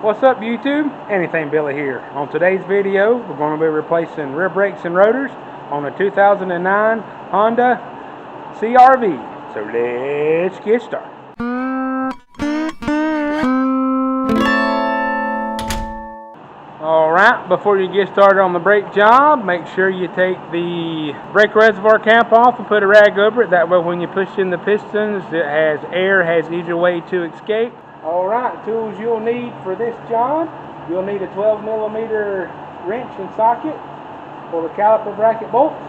What's up YouTube? Anything Billy here. On today's video we're going to be replacing rear brakes and rotors on a 2009 Honda CR-V. So let's get started. Alright, before you get started on the brake job, make sure you take the brake reservoir cap off and put a rag over it. That way when you push in the pistons, it has air, has easier way to escape. Alright, tools you'll need for this job. You'll need a 12mm wrench and socket for the caliper bracket bolts.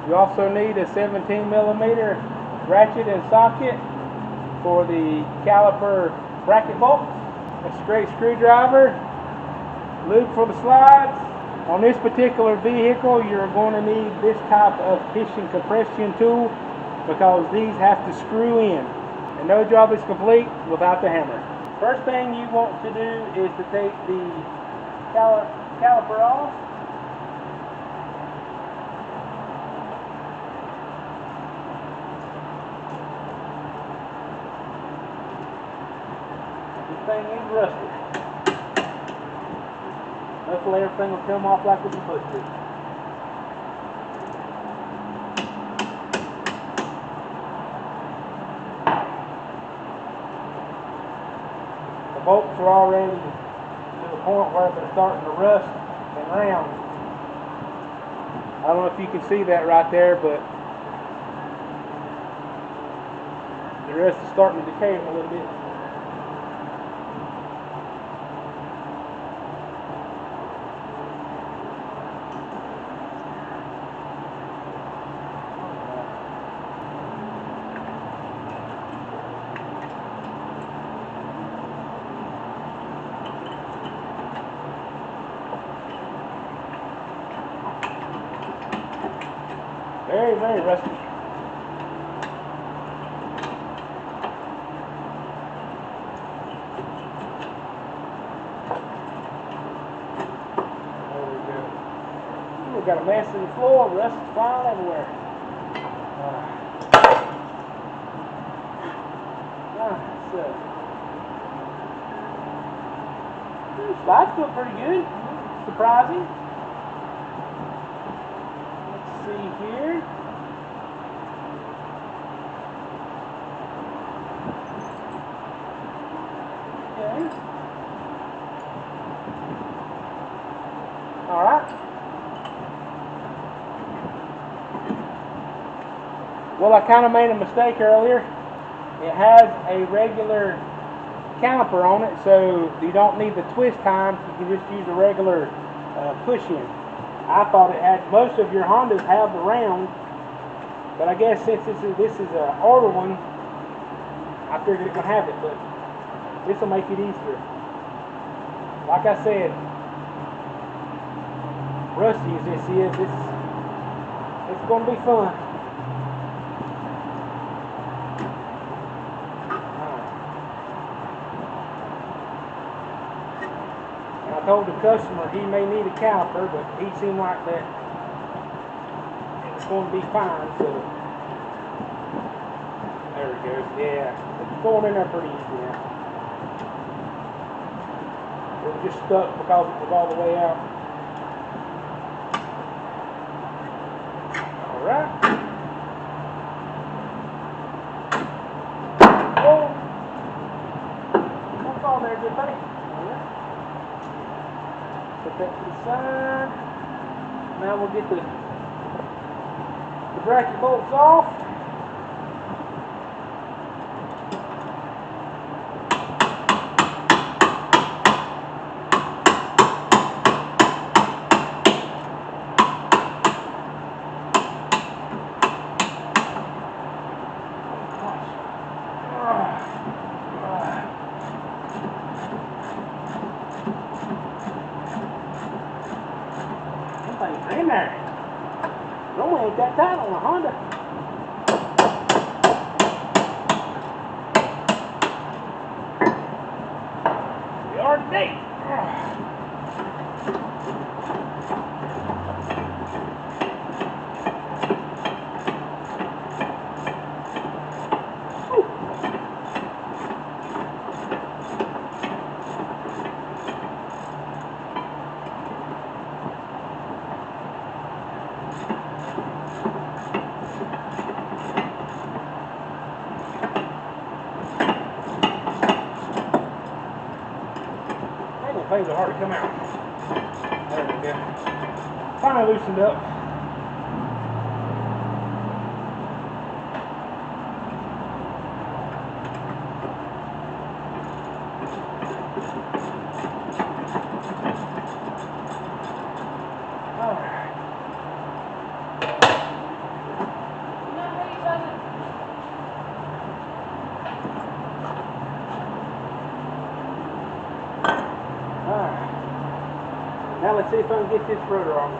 You also need a 17mm ratchet and socket for the caliper bracket bolts. A straight screwdriver, lube for the slides. On this particular vehicle, you're going to need this type of piston compression tool because these have to screw in, and no job is complete without the hammer. First thing you want to do is to take the caliper off. This thing is rusted. Hopefully everything will come off like it's supposed to. The bolts are already to the point where they're starting to rust and round. I don't know if you can see that right there, but the rust is starting to decay a little bit. Very, very rusty. There we go. We've got a mess in the floor, rust is flying everywhere. The slides feel pretty good. Surprising. See here. Okay. All right. Well, I kind of made a mistake earlier. It has a regular caliper on it, so you don't need the twist time. You can just use a regular push-in. I thought it had, most of your Hondas have the round, but I guess since this is an older one, I figured it would have it, but this will make it easier. Like I said, rusty as this is, it's going to be fun. I told the customer he may need a caliper, but he seemed like that it was going to be fine, so there it goes. Yeah, it's going in there pretty easy now. It was just stuck because it was all the way out. Alright. Oh! Don't fall there, good buddy. Put that to the side. Now we'll get the bracket bolts off. In there. Normally ain't that tight on a Honda. We are today. things are hard to come out. There we go. Finally loosened up. Now let's see if I can get this rotor off.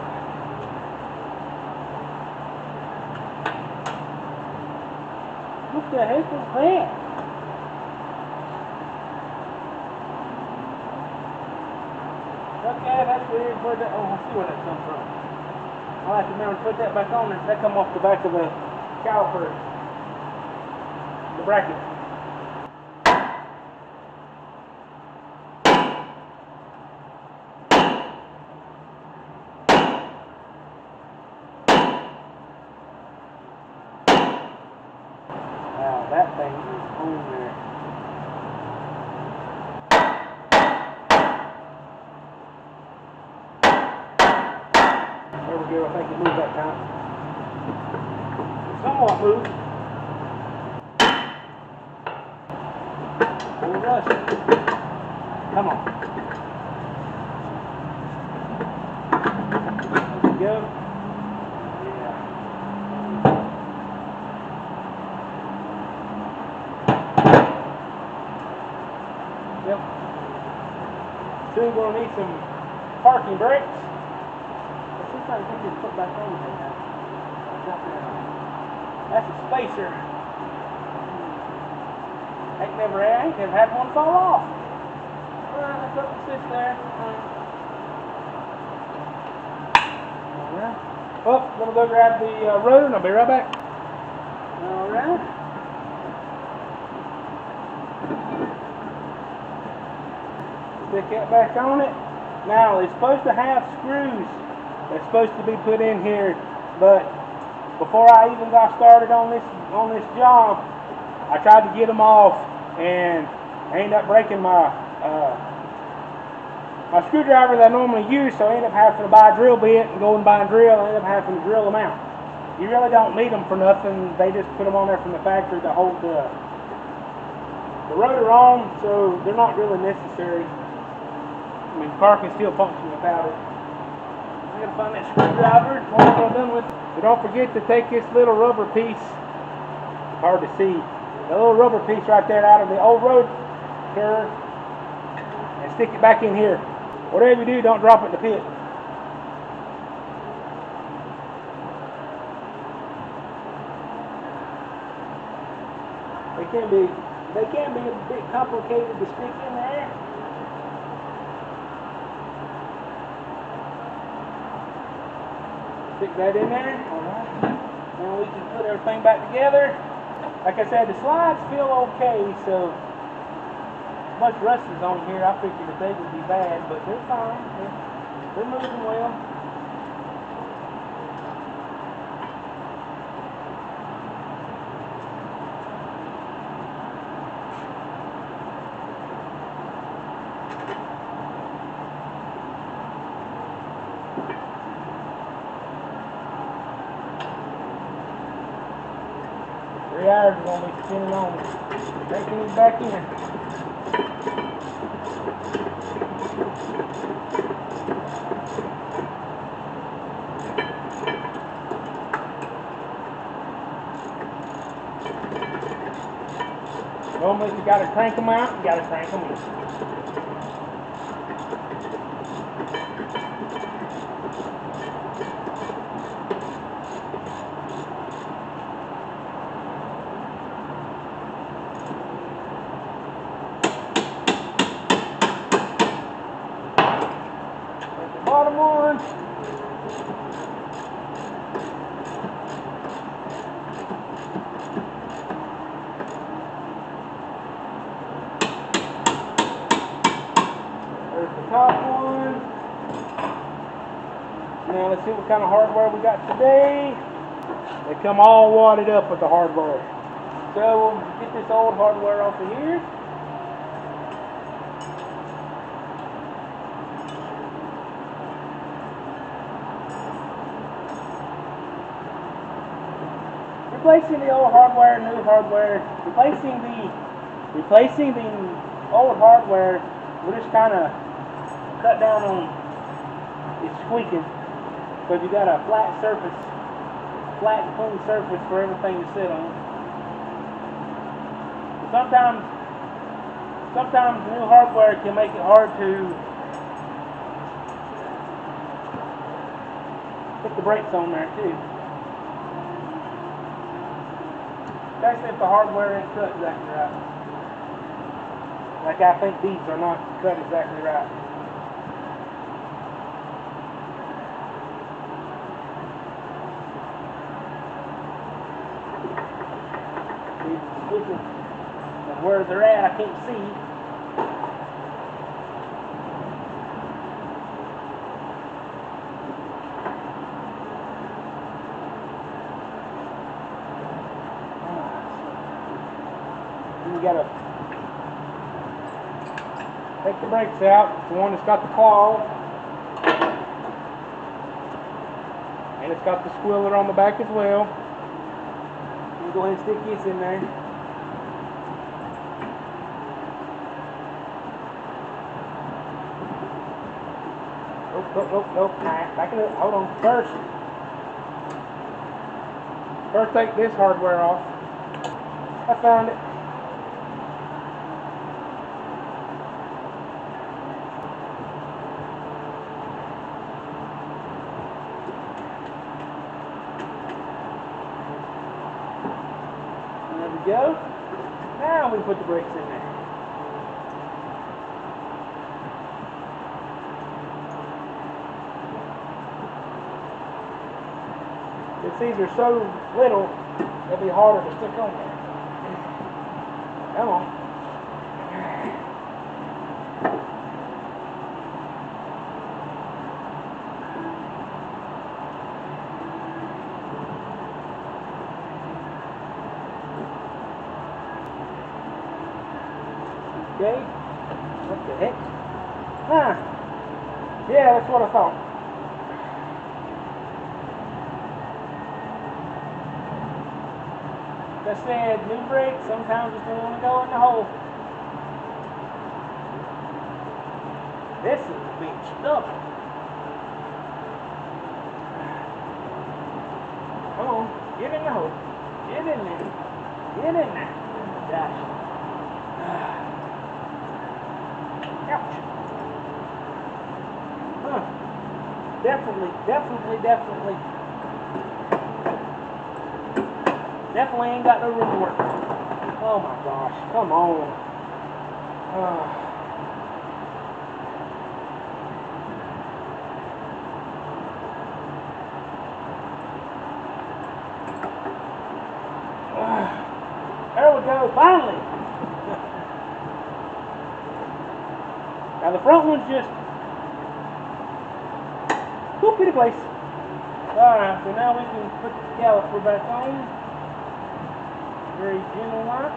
What the heck is that? Okay, that's weird. Where that? Oh, I see where that comes from. I'll have to remember to put that back on there. That come off the back of the caliper, the bracket. That thing is on there. There we go. I think it moved that time. Somewhat moved. Full rush. Come on. There we go. Yep. Soon we're gonna need some parking brakes. Let's see if I can get this put back on there now. That's a spacer. I ain't never had one fall off. Let's put this there. Alright. Well, I'm gonna go grab the rotor and I'll be right back. Alright. Stick that back on it. Now it's supposed to have screws that's supposed to be put in here, but before I even got started on this job, I tried to get them off and I ended up breaking my my screwdriver that I normally use, so I ended up having to buy a drill bit and go and buy a drill and ended up having to drill them out. You really don't need them for nothing. They just put them on there from the factory to hold the rotor on, so they're not really necessary. I mean, the car can still function without it. I'm going to find that screwdriver and what I'm done with. But don't forget to take this little rubber piece, it's hard to see, the little rubber piece right there out of the old rotor and stick it back in here. Whatever you do, don't drop it in the pit. They can be a bit complicated to stick in there. Stick that in there. Alright. Then we can put everything back together. Like I said, the slides feel okay, so much rust is on here. I figured that they would be bad, but they're fine. They're moving well. The hours are going to be spinning on me. Taking it back in. Normally, if you got to crank them out, you got to crank them in. Bottom one. There's the top one. Now let's see what kind of hardware we got today. They come all wadded up with the hardware. So we'll get this old hardware off of here. replacing the old hardware, new hardware, replacing the old hardware will just kind of cut down on it squeaking, because you got a flat surface, flat and clean surface for everything to sit on. Sometimes new hardware can make it hard to put the brakes on there too. Especially if the hardware ain't cut exactly right. Like I think these are not cut exactly right. And where they're at, I can't see. You gotta take the brakes out. It's the one that's got the claw, and it's got the squealer on the back as well. You go ahead and stick this in there. Nope. Back it up. Hold on. First take this hardware off. I found it. There we go. Now we put the brakes in there. Since these are so little, they'll be harder to stick on there. Come on. Okay. What the heck? Yeah, that's what I thought. Like I said, new brakes sometimes just don't want to go in the hole. This is being stubborn. Come on, get in the hole. Get in there. Get in there. Gosh. Ouch. Definitely ain't got no room to work. Oh my gosh, come on. There we go, finally. Now the front one's just whoop in place. Alright, so now we can put the caliper back on. Very gentle like.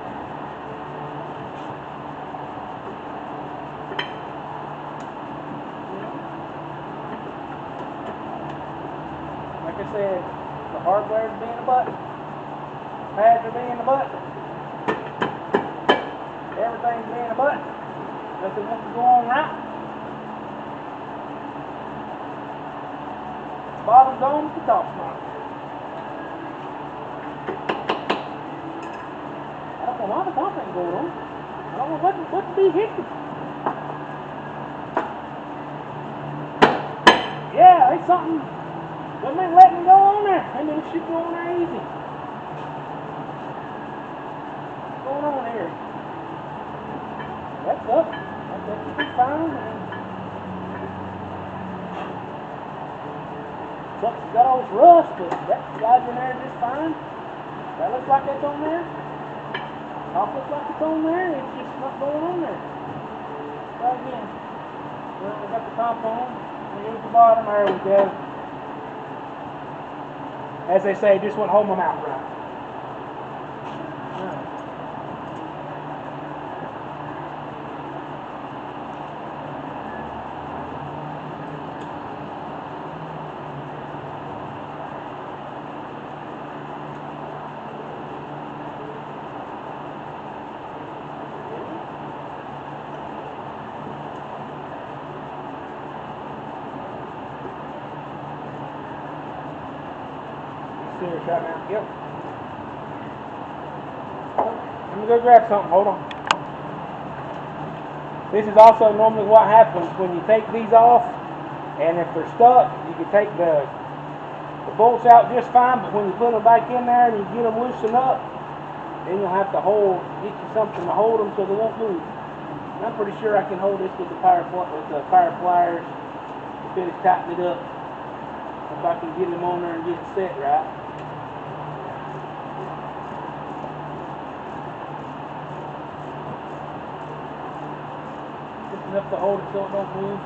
Like I said, the hardware's being a butt. Pads are being a butt. Everything's being a butt. Nothing wants to go on right. Bottom's on, the top's not. I don't know why the top ain't going on. I don't know what to be hitting. Yeah, there's something. Something ain't letting go on there. Maybe it should go on there easy. What's going on here? That's up. That should be fine. Something's got all this rust, but that slides in there just fine. That looks like that's on there. Top looks like it's on there. It's just not going on there. Try again. Well, we got the top on. Here's the bottom. There we go. As they say, just wouldn't hold my mouth right. serious right now. Yep. Let me go grab something. Hold on. This is also normally what happens when you take these off, and if they're stuck, you can take the bolts out just fine, but when you put them back in there and you get them loosened up, then you'll have to get you something to hold them so they won't move. And I'm pretty sure I can hold this with the power pliers to finish tightening it up if I can get them on there and get it set right. Just enough to hold it so it don't move.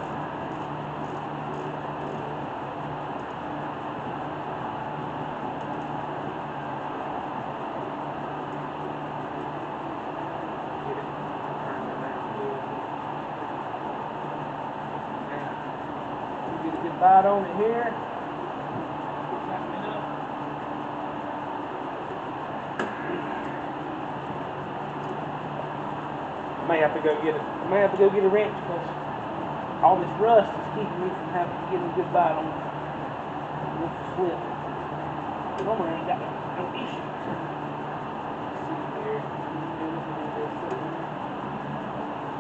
Get a good bite on it here. I may have to go get a wrench because all this rust is keeping me from having to get a good bite on it. With the slip. Normally I ain't got no issues. Let's see here.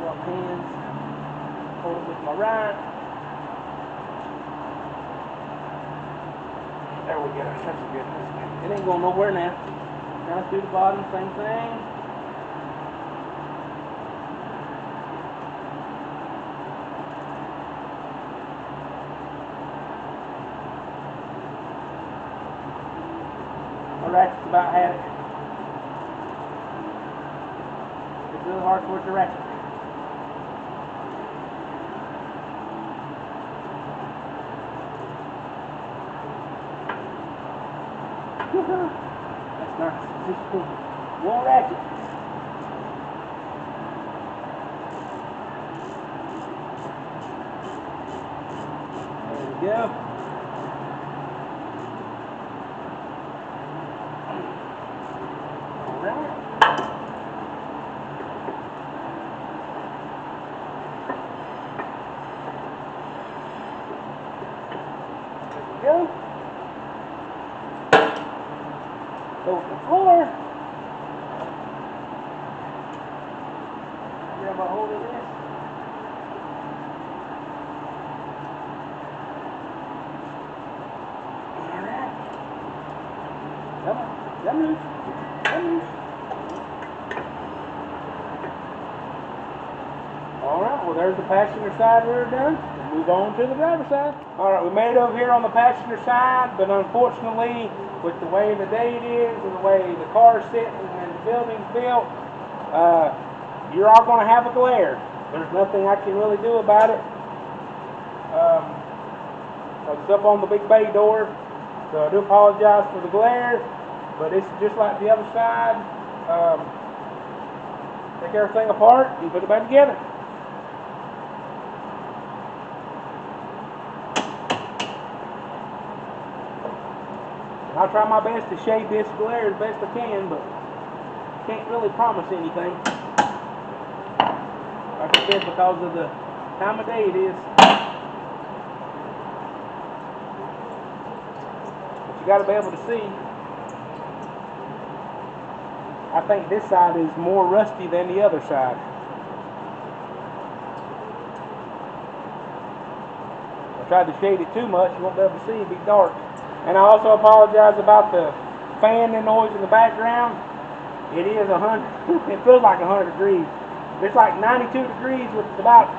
Swap hands. Hold it with my right. There we go. That's a good one. It ain't going nowhere now. Down through the bottom, same thing. My ratchet's about had it. It's really hard to work the ratchet. That's nice. Just one ratchet. There we go. Go. Go to the floor. Grab a hold of this. Alright. Come on. Come loose. Come loose. Alright, well there's the passenger side rear done. We'll move on to the driver's side. Alright, we made it over here on the passenger side, but unfortunately, with the way the day it is, and the way the car's sitting and the building's built, you're all going to have a glare. There's nothing I can really do about it. It's up on the big bay door, so I do apologize for the glare, but it's just like the other side. Take everything apart and put it back together. I'll try my best to shade this glare as best I can, but can't really promise anything. Like I said, because of the time of day it is. But you got to be able to see. I think this side is more rusty than the other side. If I tried to shade it too much, you won't be able to see, it'd be dark. And I also apologize about the fan and noise in the background. It is 100, it feels like 100 degrees. It's like 92 degrees with about,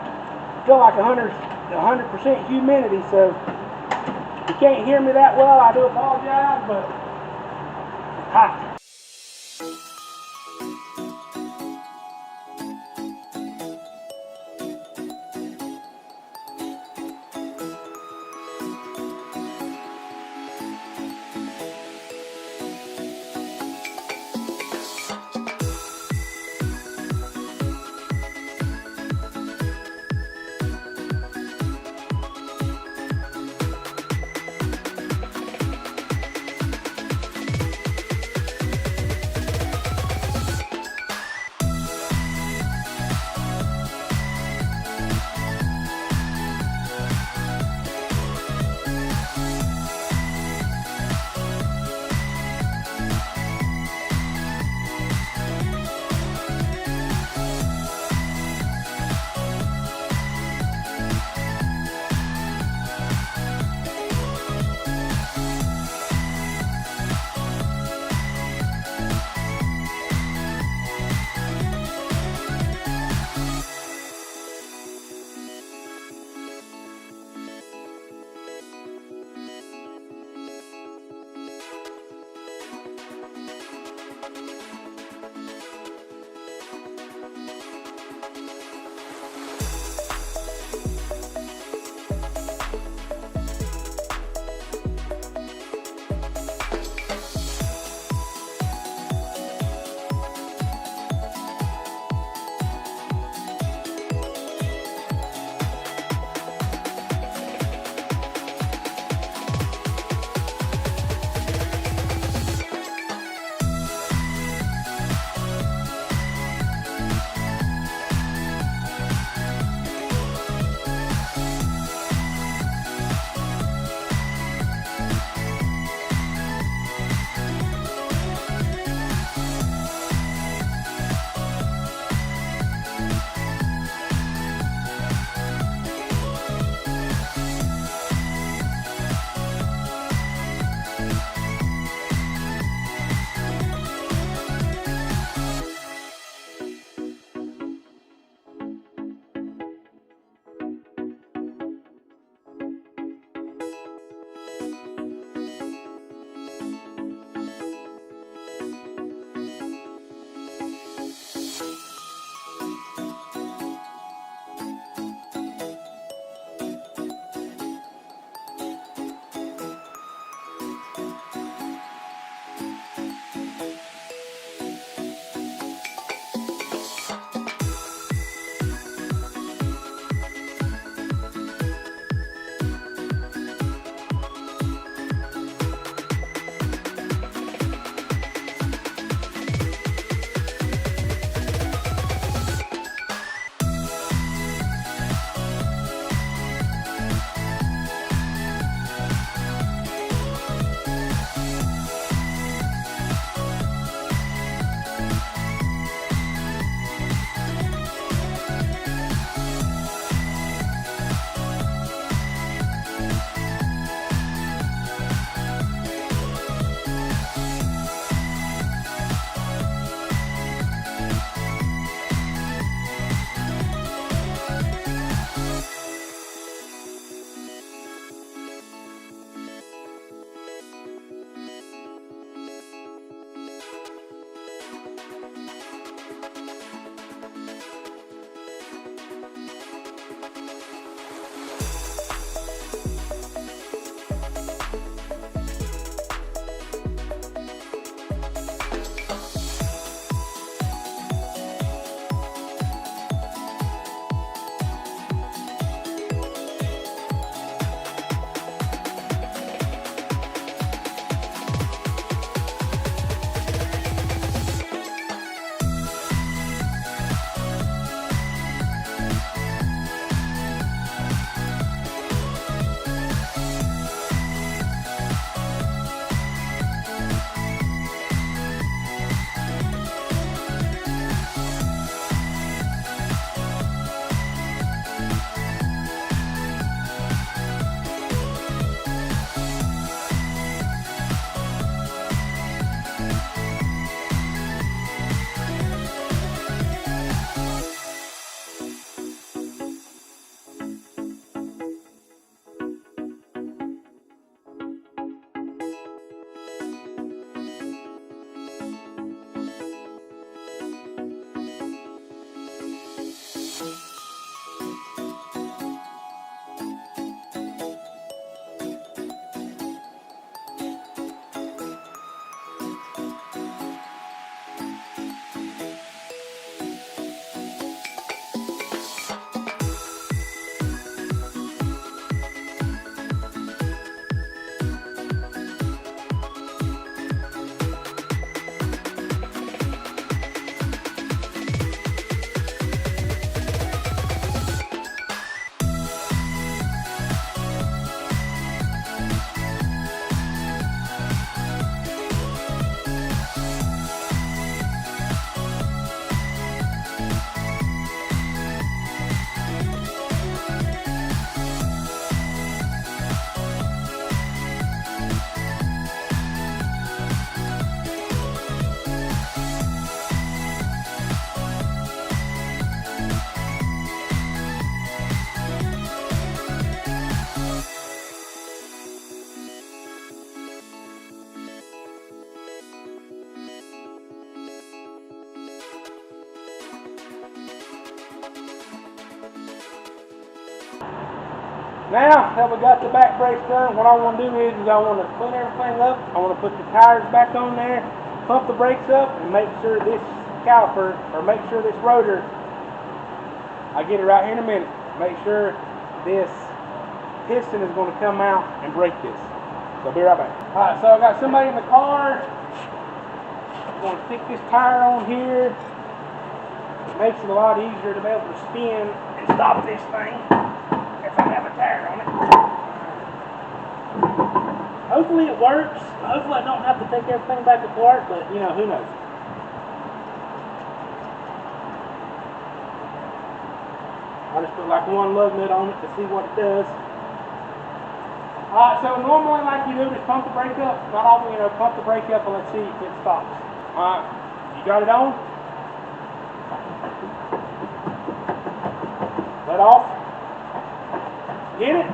feel like 100% humidity, so if you can't hear me that well, I do apologize, but it's hot. Now that we got the back brakes done, what I want to do is I want to clean everything up. I want to put the tires back on there, pump the brakes up, and make sure this caliper, or make sure this rotor, I get it right here in a minute, make sure this piston is going to come out and break this. So I'll be right back. Alright, so I got somebody in the car. I'm going to stick this tire on here. It makes it a lot easier to be able to spin and stop this thing if I have a tire on it. Hopefully it works. Hopefully I don't have to take everything back apart, but you know, who knows. I just put like one lug nut on it to see what it does. Alright, so normally like you do, just pump the brake up. Not all, you know, pump the brake up and let's see if it stops. Alright, you got it on? Let off. Get it?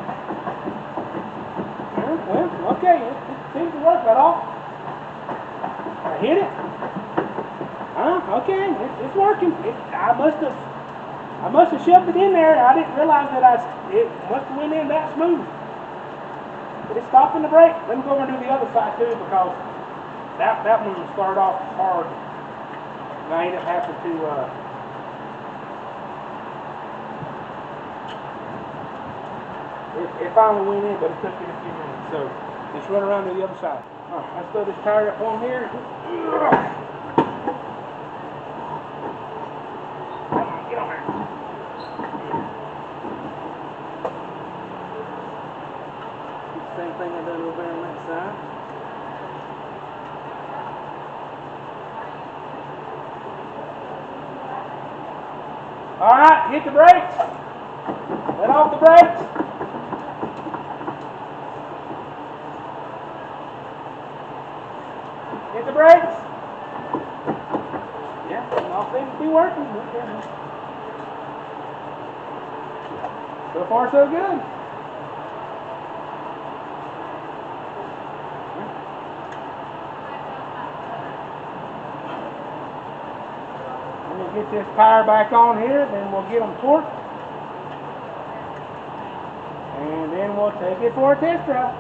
Well, okay, it seems to work. Let off. I hit it. Okay, it's working. I must have shoved it in there. I didn't realize that it must have went in that smooth. But it's stopping the brake. Let me go over and do the other side too, because that one started off hard. And I ended up having to it finally went in, but it took it a few minutes. So let's run around to the other side. Alright, let's throw this tire up on here. Come on, get on there. Same thing I done over there on that side. Alright, hit the brakes. Let off the brakes. Hit the brakes. Yeah, all seems to be working. So far, so good. We'll get this tire back on here, then we'll get them torqued. And then we'll take it for a test drive.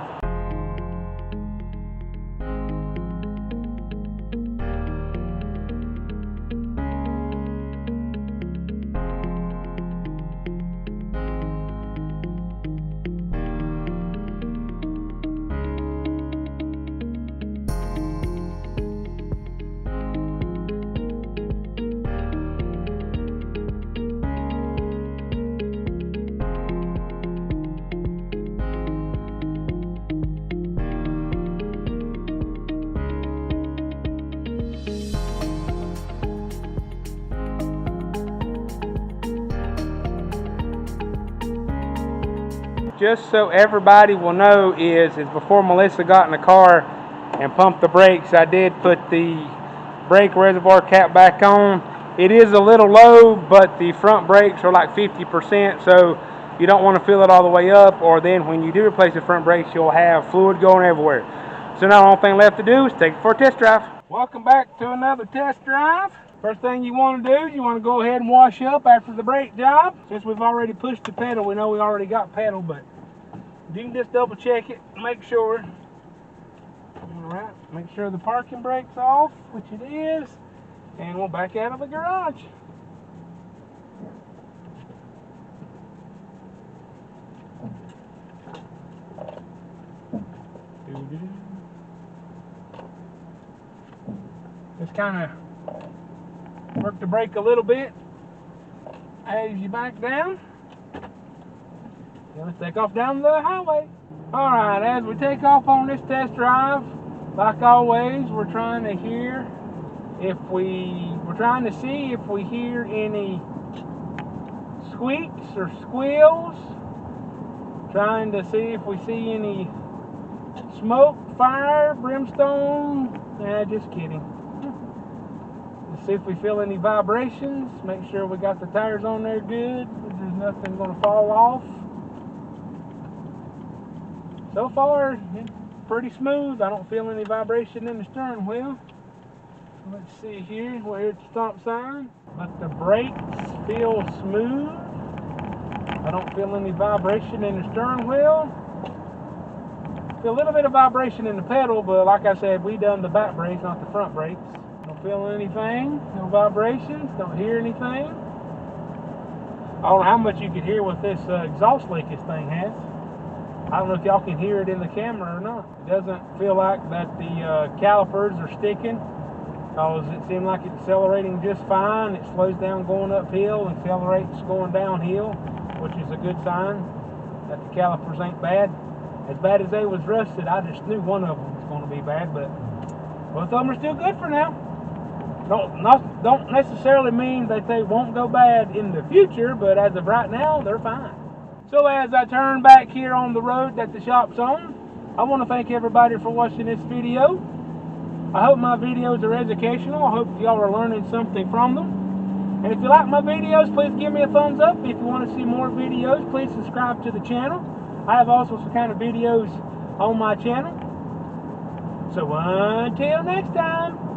Just so everybody will know is before Melissa got in the car and pumped the brakes, I did put the brake reservoir cap back on. It is a little low, but the front brakes are like 50%, so you don't want to fill it all the way up, or then when you do replace the front brakes, you'll have fluid going everywhere. So now the only thing left to do is take it for a test drive. Welcome back to another test drive. First thing you want to do is you want to go ahead and wash up after the brake job. Since we've already pushed the pedal, we know we already got pedal, but you can just double check it, make sure. Alright, make sure the parking brake's off, which it is, and we'll back out of the garage. Just kind of work the brake a little bit as you back down. Let's take off down the highway. Alright, as we take off on this test drive, like always, we're trying to see if we hear any squeaks or squeals. Trying to see if we see any smoke, fire, brimstone. Nah, just kidding. Let's see if we feel any vibrations. Make sure we got the tires on there good. There's nothing going to fall off. So far, it's pretty smooth. I don't feel any vibration in the steering wheel. Let's see here. We're here at the stop sign. But the brakes feel smooth. I don't feel any vibration in the steering wheel. Feel a little bit of vibration in the pedal, but like I said, we done the back brakes, not the front brakes. Don't feel anything, no vibrations, don't hear anything. I don't know how much you could hear with this exhaust leak this thing has. I don't know if y'all can hear it in the camera or not. It doesn't feel like that the calipers are sticking, because it seemed like it's accelerating just fine. It slows down going uphill and accelerates going downhill, which is a good sign that the calipers ain't bad. As bad as they was rusted, I just knew one of them was going to be bad, but both of them are still good for now. Don't necessarily mean that they won't go bad in the future, but as of right now, they're fine. So as I turn back here on the road that the shop's on, I want to thank everybody for watching this video. I hope my videos are educational. I hope y'all are learning something from them. And if you like my videos, please give me a thumbs up. If you want to see more videos, please subscribe to the channel. I have also some kind of videos on my channel. So until next time.